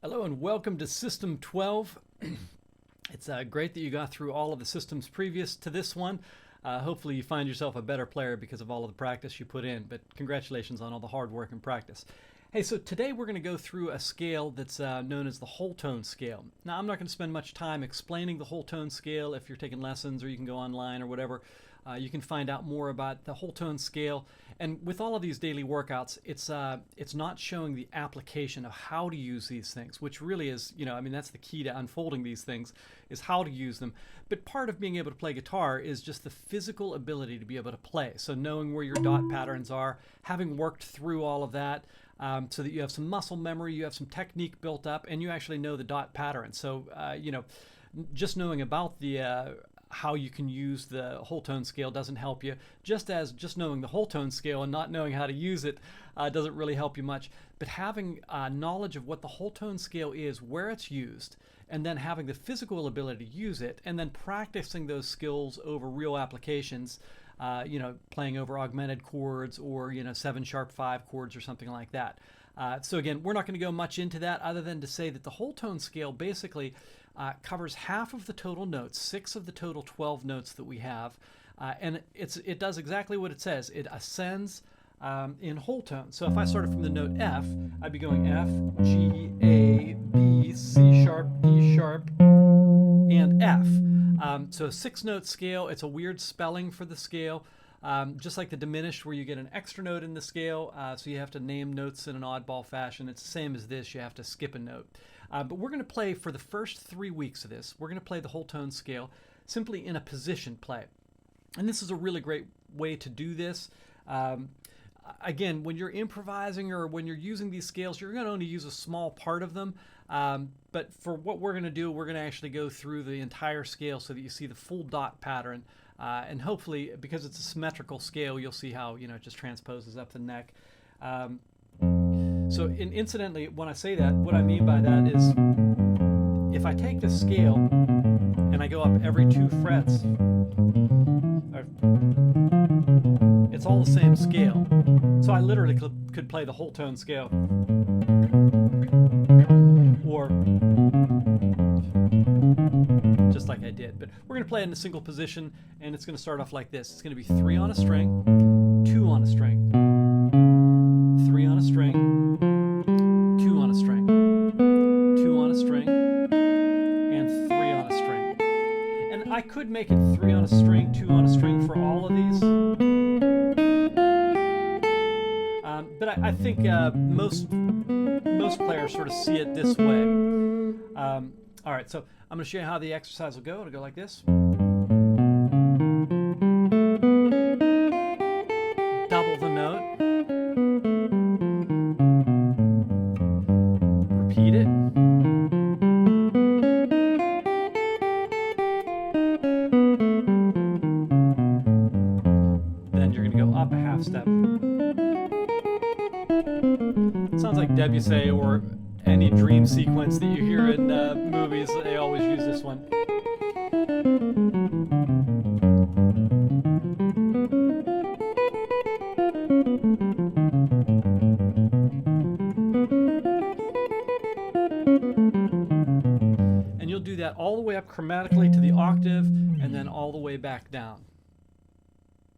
Hello and welcome to System 12. It's great that you got through all of the systems previous to this one. Hopefully you find yourself a better player because of all of the practice you put in, but congratulations on all the hard work and practice. Hey, so today we're going to go through a scale that's known as the whole tone scale. Now, I'm not going to spend much time explaining the whole tone scale. If you're taking lessons or you can go online or whatever, you can find out more about the whole tone scale. And with all of these daily workouts, it's not showing the application of how to use these things, which really is, that's the key to unfolding these things, is how to use them. But part of being able to play guitar is just the physical ability to be able to play. So knowing where your dot patterns are, having worked through all of that, so that you have some muscle memory, you have some technique built up, and you actually know the dot pattern. So, just knowing about the how you can use the whole tone scale doesn't help you, just as just knowing the whole tone scale and not knowing how to use it doesn't really help you much. But having knowledge of what the whole tone scale is, where it's used, and then having the physical ability to use it, and then practicing those skills over real applications, playing over augmented chords or, 7♯5 chords or something like that. So again, we're not going to go much into that other than to say that the whole tone scale basically covers half of the total notes, 6 of the total 12 notes that we have, and it does exactly what it says. It ascends in whole tone. So if I started from the note F, I'd be going F, G, A, B, C sharp, D sharp, and F. So a 6-note scale. It's a weird spelling for the scale. Just like the diminished where you get an extra note in the scale, so you have to name notes in an oddball fashion. It's the same as this, you have to skip a note. But we're going to play for the first 3 weeks of this, we're going to play the whole tone scale simply in a position play. And this is a really great way to do this. Again, when you're improvising or when you're using these scales, you're going to only use a small part of them. But for what we're going to do, we're going to actually go through the entire scale so that you see the full dot pattern. And hopefully, because it's a symmetrical scale, you'll see how, it just transposes up the neck. So incidentally, when I say that, what I mean by that is if I take the scale and I go up every 2 frets, it's all the same scale. So I literally could play the whole tone scale. Or just like I did. But we're going to play it in a single position, and it's going to start off like this. It's going to be 3 on a string, 2 on a string, 3 on a string, 2 on a string, 2 on a string, and 3 on a string. And I could make it 3 on a string, 2 on a string for all of these. But I think most players sort of see it this way. All right, so I'm going to show you how the exercise will go. It'll go like this. Double the note. Repeat it. Then you're going to go up a half step. It sounds like Debussy or any dream sequence that you hear in movies. They always use this one. And you'll do that all the way up chromatically to the octave and then all the way back down.